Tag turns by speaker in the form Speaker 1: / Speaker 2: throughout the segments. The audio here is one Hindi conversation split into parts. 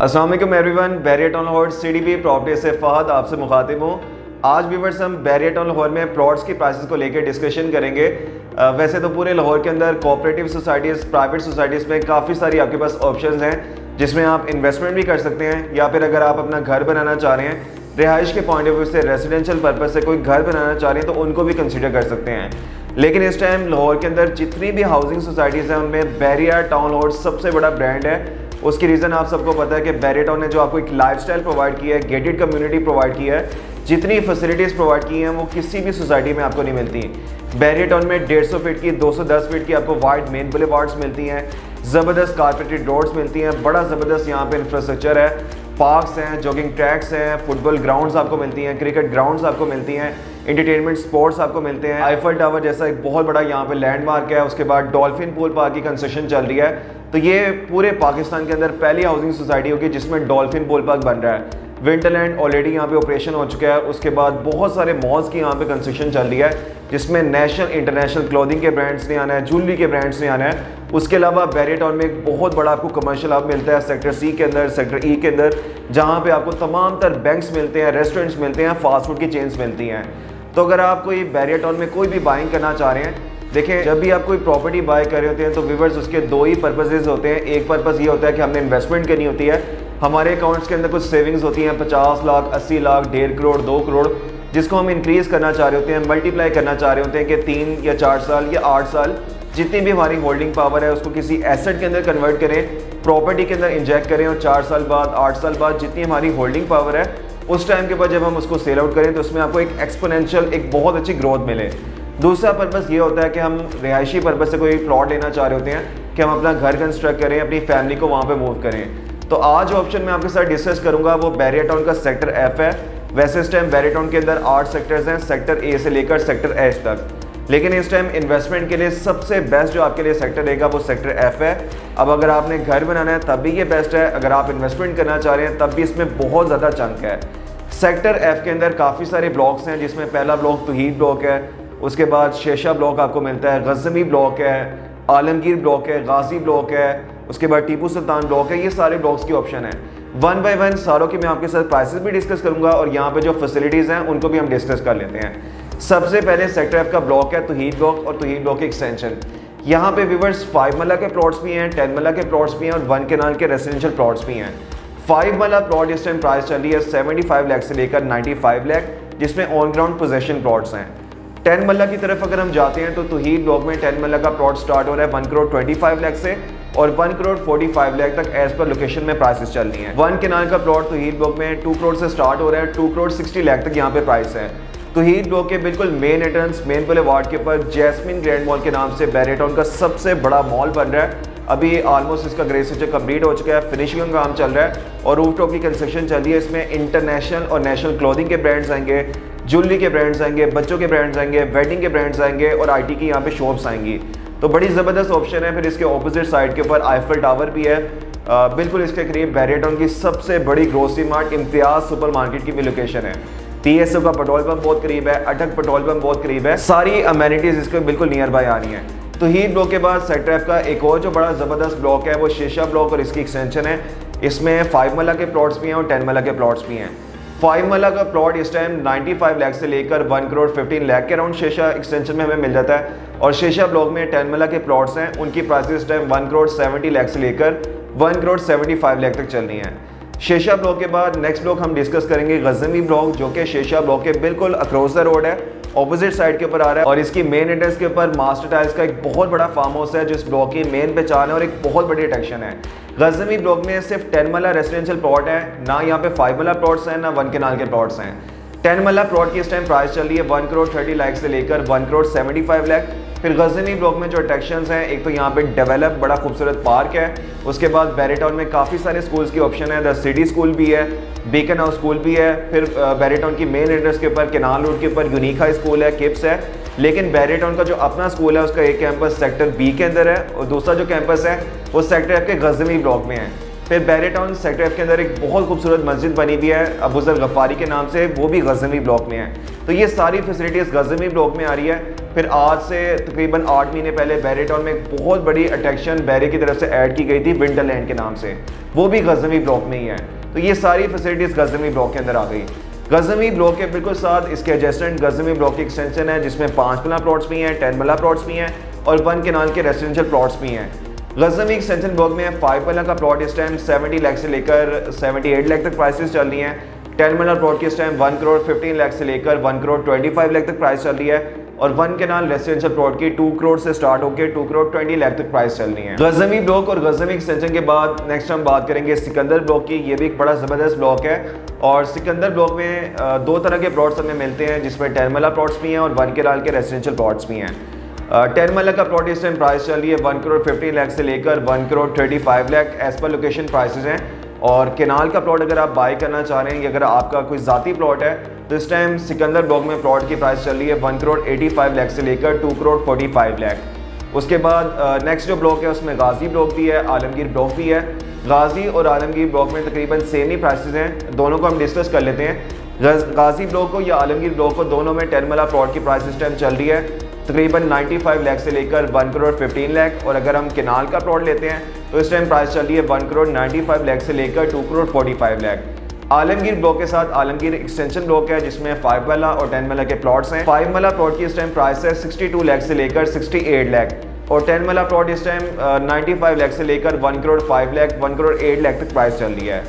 Speaker 1: अस्सलाम वालेकुम everyone, Bahria town Lahore CDB property से फ़हद आपसे मुखातिब हूँ। आज व्यूअर्स हम बैरिया टाउन लाहौर में प्लॉट्स की प्राइसेस को लेकर डिस्कशन करेंगे। वैसे तो पूरे लाहौर के अंदर कोऑपरेटिव सोसाइटीज़, प्राइवेट सोसाइटीज़ में काफ़ी सारी आपके पास ऑप्शंस हैं जिसमें आप इन्वेस्टमेंट भी कर सकते हैं, या फिर अगर आप अपना घर बनाना चाह रहे हैं, रिहाइश के पॉइंट ऑफ व्यू से रेजिडेंशियल पर्पज से कोई घर बनाना चाह रहे हैं तो उनको भी कंसिडर कर सकते हैं। लेकिन इस टाइम लाहौर के अंदर जितनी भी हाउसिंग सोसाइटीज़ हैं उनमें बैरिया टाउन लाहौर सबसे बड़ा ब्रांड है। उसकी रीज़न आप सबको पता है कि बैरिया टाउन ने जो आपको एक लाइफस्टाइल प्रोवाइड किया है, गेटेड कम्युनिटी प्रोवाइड किया है, जितनी फैसिलिटीज़ प्रोवाइड की हैं वो किसी भी सोसाइटी में आपको नहीं मिलती। बैरिया टाउन में 150 फीट की, 210 फीट की आपको वाइड मेन बुलेवार्ड्स मिलती हैं, ज़बरदस्त कारपेटेड रोड्स मिलती हैं, बड़ा ज़बरदस्त यहाँ पे इंफ्रास्ट्रक्चर है, पार्क्स हैं, जॉगिंग ट्रैक्स हैं, फुटबॉल ग्राउंड्स आपको मिलती हैं, क्रिकेट ग्राउंड्स आपको मिलती हैं, एंटरटेनमेंट स्पोर्ट्स आपको मिलते हैं। आईफल टावर जैसा एक बहुत बड़ा यहाँ पे लैंडमार्क है। उसके बाद डॉल्फिन पूल पार्क की कंस्ट्रक्शन चल रही है, तो ये पूरे पाकिस्तान के अंदर पहली हाउसिंग सोसाइटी होगी जिसमें डॉल्फिन पूल पार्क बन रहा है। विंटरलैंड ऑलरेडी यहाँ पे ऑपरेशन हो चुका है। उसके बाद बहुत सारे मॉल्स की यहाँ पे कंस्ट्रक्शन चल रही है जिसमें नेशनल इंटरनेशनल क्लोथिंग के ब्रांड्स ने आना है, ज्वेलरी के ब्रांड्स ने आना है। उसके अलावा बैरिया टाउन में एक बहुत बड़ा आपको कमर्शियल हब मिलता है सेक्टर C के अंदर, सेक्टर E के अंदर, जहाँ पे आपको तमाम तर बैंक्स मिलते हैं, रेस्टोरेंट्स मिलते हैं, फास्ट फूड की चेन्स मिलती हैं। तो अगर आप कोई बैरिया टाउन में कोई भी बाइंग करना चाह रहे हैं, देखिए जब भी आप कोई प्रॉपर्टी बाय कर रहे होते हैं तो व्यूअर्स उसके दो ही पर्पसेस होते हैं। एक पर्पस ये होता है कि हमने इन्वेस्टमेंट करनी होती है, हमारे अकाउंट्स के अंदर कुछ सेविंग्स होती हैं 50 लाख, 80 लाख, 1.5 करोड़, 2 करोड़, जिसको हम इंक्रीज़ करना चाह रहे होते हैं, मल्टीप्लाई करना चाह रहे होते हैं कि 3 या 4 साल या 8 साल जितनी भी हमारी होल्डिंग पावर है उसको किसी एसेट के अंदर कन्वर्ट करें, प्रॉपर्टी के अंदर इंजेक्ट करें, और 4 साल बाद, 8 साल बाद जितनी हमारी होल्डिंग पावर है उस टाइम के बाद जब हम उसको सेल आउट करें तो उसमें आपको एक एक्सपोनेंशियल, एक बहुत अच्छी ग्रोथ मिले। दूसरा पर्पस ये होता है कि हम रिहायशी पर्पस से कोई प्लॉट लेना चाह रहे होते हैं कि हम अपना घर कंस्ट्रक्ट करें, अपनी फैमिली को वहाँ पे मूव करें। तो आज जो ऑप्शन मैं आपके साथ डिस्कस करूँगा वो बैरिया टाउन का सेक्टर F है। वैसे इस टाइम बैरिया टाउन के अंदर 8 सेक्टर्स हैं, सेक्टर A से लेकर सेक्टर H तक, लेकिन इस टाइम इन्वेस्टमेंट के लिए सबसे बेस्ट जो आपके लिए सेक्टर रहेगा वो सेक्टर F है। अब अगर आपने घर बनाना है तब भी ये बेस्ट है, अगर आप इन्वेस्टमेंट करना चाह रहे हैं तब भी इसमें बहुत ज़्यादा चंक है। सेक्टर F के अंदर काफ़ी सारे ब्लॉक्स हैं जिसमें पहला ब्लॉक तौहीद ब्लॉक है, उसके बाद शेषा ब्लॉक आपको मिलता है, गज़मी ब्लॉक है, आलमगीर ब्लॉक है, गाजी ब्लॉक है, उसके बाद टीपू सुल्तान ब्लॉक है। ये सारे ब्लॉक्स की ऑप्शन है। 1 बाय 1 सारों की मैं आपके साथ प्राइसेस भी डिस्कस करूंगा और यहाँ पे जो फैसिलिटीज़ हैं उनको भी हम डिस्कस कर लेते हैं। सबसे पहले सेक्टर F का ब्लॉक है तौहीद ब्लॉक और तौहीद ब्लॉक की एक्सटेंशन। यहाँ पे व्यूअर्स 5 मरला के प्लॉट्स भी हैं, 10 मरला के प्लॉट्स भी हैं और 1 कनाल के रेजिडेंशियल प्लॉट्स भी हैं। 5 मरला प्लॉट इस टाइम प्राइस चल रही है 75 लाख से लेकर 95 लाख, जिसमें ऑन ग्राउंड पोजेशन प्लॉट्स हैं। 10 मरला की तरफ अगर हम जाते हैं तो तौहीद ब्लॉक में 10 मरला का प्लॉट स्टार्ट हो रहा है 1 करोड़ 25 लाख से और 1 करोड़ 45 लाख तक एज पर लोकेशन में प्राइसेस चल रही हैं। 1 कनाल का प्लॉट तौहीद ब्लॉक में 2 करोड़ से स्टार्ट हो रहा है, 2 करोड़ 60 लाख तक यहाँ पे प्राइस है। तौहीद ब्लॉक के बिल्कुल मेन एंट्रेंस, मेन बुलेवार्ड के ऊपर जैस्मिन ग्रैंड मॉल के नाम से बैरिया टाउन का सबसे बड़ा मॉल बन रहा है। अभी ऑलमोस्ट इसका ग्रे स्ट्रक्चर कंप्लीट हो चुका है, फिनिशिंग का काम चल रहा है और रूफटॉप की कंस्ट्रक्शन चल रही है। इसमें इंटरनेशनल और नेशनल क्लोथिंग के ब्रांड्स आएंगे, ज्वेलरी के ब्रांड्स आएंगे, बच्चों के ब्रांड्स आएंगे, वेडिंग के ब्रांड्स आएंगे और IT की यहाँ पे शॉप्स आएंगी। तो बड़ी ज़बरदस्त ऑप्शन है। फिर इसके ऑपोजिट साइड के ऊपर आईफल टावर भी है, बिल्कुल इसके करीब बैरिया टाउन की सबसे बड़ी grocery mart Imtiaz super market की भी लोकेशन है। PSO का पेट्रोल पंप बहुत करीब है, अटक पेट्रोल पंप बहुत करीब है, सारी अमेनिटीज़ इसके बिल्कुल नियर बाय आ रही हैं। तौहीद ब्लॉक के बाद सेक्टर F का एक और जो बड़ा ज़बरदस्त ब्लॉक है वो शेषा ब्लॉक और इसकी एक्सटेंशन है। इसमें 5 मरला के प्लॉट्स भी हैं और 10 मरला के प्लॉट्स भी हैं। 5 मरला का प्लॉट इस टाइम 95 लाख से लेकर 1 करोड़ 15 लाख के अराउंड शेषा एक्सटेंशन में हमें मिल जाता है और शेषा ब्लॉक में 10 मरला के प्लॉट्स हैं, उनकी प्राइसेस इस टाइम 1 करोड़ 70 लाख से लेकर 1 करोड़ 75 लाख तक चल रही हैं। शेषा ब्लॉक के बाद नेक्स्ट ब्लॉक हम डिस्कस करेंगे गज़मी ब्लॉक, जो कि शेषा ब्लॉक के बिल्कुल अक्रॉस द रोड है, ऑपोजिट साइड के ऊपर आ रहा है और इसकी मेन एंट्रेंस के ऊपर मास्टर टाइल्स का एक बहुत बड़ा फार्म हाउस है जो इस ब्लॉक की मेन पहचान है और एक बहुत बड़ी अट्रैक्शन है। गज़मी ब्लॉक में सिर्फ 10 मरला रेजिडेंशियल प्लॉट है, ना यहाँ पे 5 मरला प्लॉट्स हैं, ना 1 कनाल के प्लॉट्स हैं। 10 मरला प्लॉट की इस टाइम प्राइस चल रही है 1 करोड़ 30 लाख से लेकर 1 करोड़ 75 लाख। फिर गज़नी ब्लॉक में जो अट्रैक्शंस हैं, एक तो यहाँ पे डेवलप बड़ा खूबसूरत पार्क है, उसके बाद बैरिया टाउन में काफ़ी सारे स्कूल्स की ऑप्शन है, द सिटी स्कूल भी है, बीकन हाउस स्कूल भी है। फिर बैरिया टाउन की मेन एंट्रेंस के ऊपर केनाल रोड के ऊपर यूनिक हाई स्कूल है, किप्स है। लेकिन बैरिया टाउन का जो अपना स्कूल है उसका एक कैंपस सेक्टर B के अंदर है और दूसरा जो कैंपस है वो सेक्टर F के गज़नी ब्लॉक में है। फिर बैरिया टाउन सेक्टर F के अंदर एक बहुत खूबसूरत मस्जिद बनी हुई है अबूज़र गफ़ारी के नाम से, वो भी गज़नी ब्लॉक में है। तो ये सारी फैसिलिटीज़ गज़नी ब्लॉक में आ रही है। फिर आज से तकरीबन 8 महीने पहले बैरिया टाउन में एक बहुत बड़ी अट्रैक्शन बैरिया की तरफ से ऐड की गई थी विंटरलैंड के नाम से, वो भी गज़नवी ब्लॉक में ही है। तो ये सारी फैसिलिटीज़ गज़नवी ब्लॉक के अंदर आ गई। गज़नवी ब्लॉक के बिल्कुल साथ इसके एडजेसेंट गज़नवी ब्लॉक की एक्सटेंशन है, जिसमें 5 मरला प्लॉट्स भी हैं, 10 मरला प्लॉट्स भी हैं और 1 कनाल के रेजिडेंशियल प्लॉट्स भी हैं। गज़नवी एक्सटेंशन ब्लॉक में 5 मरला का प्लॉट इस टाइम 70 लाख से लेकर 78 लाख तक प्राइसेस चल रही हैं। 10 मरला प्लॉट की इस टाइम 1 करोड़ 15 लाख से लेकर 1 करोड़ 25 लाख तक प्राइस चल रही है और 1 कनाल रेजिडेंशियल प्लॉट की 2 करोड़ से स्टार्ट होकर 2 करोड़ 20 लाख तक प्राइस चल रही है। गज़नवी ब्लॉक और गज़नवी एक्सटेंशन के बाद नेक्स्ट हम बात करेंगे सिकंदर ब्लॉक की। ये भी एक बड़ा ज़बरदस्त ब्लॉक है और सिकंदर ब्लॉक में 2 तरह के प्लॉट्स हमें मिलते हैं, जिसमें 10 मरला प्लॉट्स भी हैं और 1 कनाल के रेजिडेंशियल प्लॉट्स भी हैं। 10 मरला का प्लॉट इस टाइम प्राइस चल रही है 1 करोड़ 15 लाख से लेकर 1 crore 35 lakh as per location prices हैं। और केनाल का प्लॉट अगर आप बाय करना चाह रहे हैं या अगर आपका कोई ज़ाती प्लॉट है तो इस टाइम सिकंदर ब्लॉक में प्लॉट की प्राइस चल रही है 1 करोड़ 85 लाख से लेकर 2 करोड़ 45 लाख। उसके बाद नेक्स्ट जो ब्लॉक है उसमें गाजी ब्लॉक भी है, आलमगीर ब्लॉक भी है। गाजी और आलमगीर ब्लॉक में तकरीबन सेम ही प्राइसेस हैं, दोनों को हम डिस्कस कर लेते हैं। गाजी ब्लॉक को या आलमगीर ब्लॉक को दोनों में 10 मरला प्लॉट की प्राइस इस टाइम चल रही है तकरीबन 95 लाख से लेकर 1 करोड़ 15 लाख। और अगर हम केनाल का प्लॉट लेते हैं तो इस टाइम प्राइस चल रही है 1 करोड़ 95 लाख से लेकर 2 करोड़ 45 लाख। आलमगीर ब्लॉक के साथ आलमगीर एक्सटेंशन ब्लॉक है, जिसमें 5 मरला और 10 मरला के प्लॉट्स हैं। 5 मरला प्लॉट की इस टाइम प्राइस है 62 लाख से लेकर 68 लाख और 10 मरला प्लॉट इस टाइम 95 लाख से लेकर 1 करोड़ 5 लाख 1 करोड़ 8 लाख तक प्राइस चल रही है।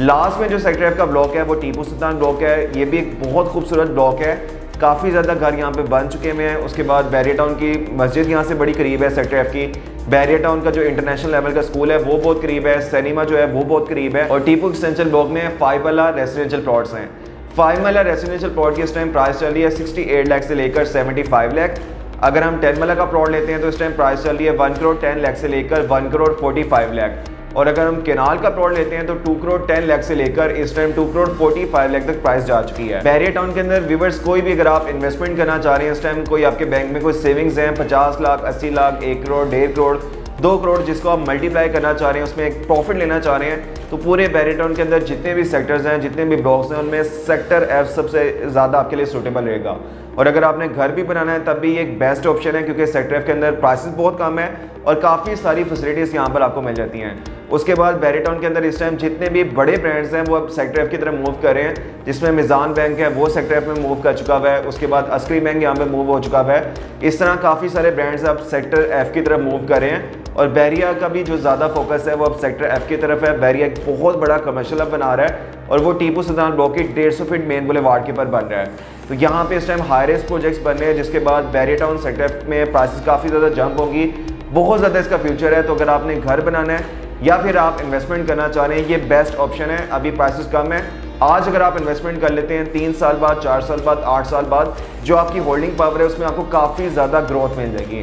Speaker 1: लास्ट में जो सेक्टर एफ का ब्लॉक है वो टीपू सुल्तान ब्लॉक है। ये भी एक बहुत खूबसूरत ब्लॉक है, काफ़ी ज़्यादा घर यहाँ पे बन चुके हुए हैं। उसके बाद बैरिया टाउन की मस्जिद यहाँ से बड़ी करीब है सेक्टर एफ की। बैरिया टाउन का जो इंटरनेशनल लेवल का स्कूल है वो बहुत करीब है, सिनेमा जो है वो बहुत करीब है। और टीपू एक्सटेंशन ब्लॉक में 5 मरला रेजिडेंशियल प्लॉट्स हैं। 5 मरला रेजिडेंशियल प्लॉट की इस टाइम प्राइस चल रही है 68 लाख से लेकर 75 लाख। अगर हम 10 मरला का प्लॉट लेते हैं तो इस टाइम प्राइस चल रही है 1 करोड़ 10 लाख से लेकर 1 करोड़ 45 लाख। और अगर हम केनाल का प्लॉट लेते हैं तो 2 करोड़ 10 लाख से लेकर इस टाइम 2 करोड़ 45 लाख तक प्राइस जा चुकी है। बैरिया टाउन के अंदर व्यूअर्स कोई भी अगर आप इन्वेस्टमेंट करना चाह रहे हैं, इस टाइम कोई आपके बैंक में कोई सेविंग्स हैं 50 लाख 80 लाख 1 करोड़ 1.5 करोड़ 2 करोड़ जिसको आप मल्टीप्लाई करना चाह रहे हैं, उसमें एक प्रॉफिट लेना चाह रहे हैं, तो पूरे बैरिया टाउन के अंदर जितने भी सेक्टर्स हैं, जितने भी ब्लॉक्स हैं, उनमें सेक्टर एफ सबसे ज़्यादा आपके लिए सूटेबल रहेगा। और अगर आपने घर भी बनाना है तब भी ये एक बेस्ट ऑप्शन है, क्योंकि सेक्टर एफ के अंदर प्राइसेस बहुत कम है और काफ़ी सारी फैसिलिटीज़ यहाँ पर आपको मिल जाती हैं। उसके बाद बैरिया टाउन के अंदर इस टाइम जितने भी बड़े ब्रांड्स हैं वो अब सेक्टर एफ की तरफ मूव कर रहे हैं, जिसमें मिज़ान बैंक है वो सेक्टर एफ में मूव कर चुका हुआ है। उसके बाद अस्करी बैंक यहाँ पे मूव हो चुका हुआ है। इस तरह काफ़ी सारे ब्रांड्स अब सेक्टर एफ की तरफ मूव कर रहे हैं और बैरिया का भी जो ज़्यादा फोकस है वो अब सेक्टर एफ की तरफ है। बैरिया एक बहुत बड़ा कमर्शियल हब बना रहा है और वो टीपू सुल्तान ब्लॉक की 150 फीट मेन बुलेवार्ड के ऊपर बन रहा है। तो यहाँ पे इस टाइम हाई रेस प्रोजेक्ट्स बन रहे हैं, जिसके बाद बैरिया टाउन सेक्टर एफ में प्राइसेस काफ़ी ज़्यादा जंप होगी, बहुत ज़्यादा इसका फ्यूचर है। तो अगर आपने घर बनाना है या फिर आप इन्वेस्टमेंट करना चाह रहे हैं, ये बेस्ट ऑप्शन है। अभी प्राइसेस कम है, आज अगर आप इन्वेस्टमेंट कर लेते हैं 3 साल बाद 4 साल बाद 8 साल बाद जो आपकी होल्डिंग पावर है उसमें आपको काफ़ी ज़्यादा ग्रोथ मिल जाएगी।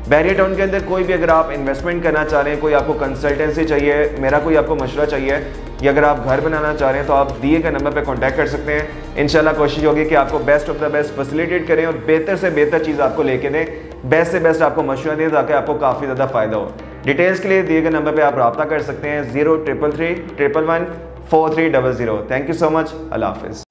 Speaker 1: बैरिया टाउन के अंदर कोई भी अगर आप इन्वेस्टमेंट करना चाह रहे हैं, कोई आपको कंसल्टेंसी चाहिए, मेरा कोई आपको मशवरा चाहिए, या अगर आप घर बनाना चाह रहे हैं तो आप दिए गए नंबर पर कॉन्टैक्ट कर सकते हैं। इंशाल्लाह कोशिश होगी कि आपको best of the best facilitate करें और बेहतर से बेहतर चीज़ आपको लेके दें, बेस्ट से बेस्ट आपको मशवरा दें ताकि आपको काफ़ी ज़्यादा फ़ायदा हो। डिटेल्स के लिए दिए गए नंबर पर आप रब्ता कर सकते हैं 0333 111 4300। Thank you so much. अल्लाह हाफिज़।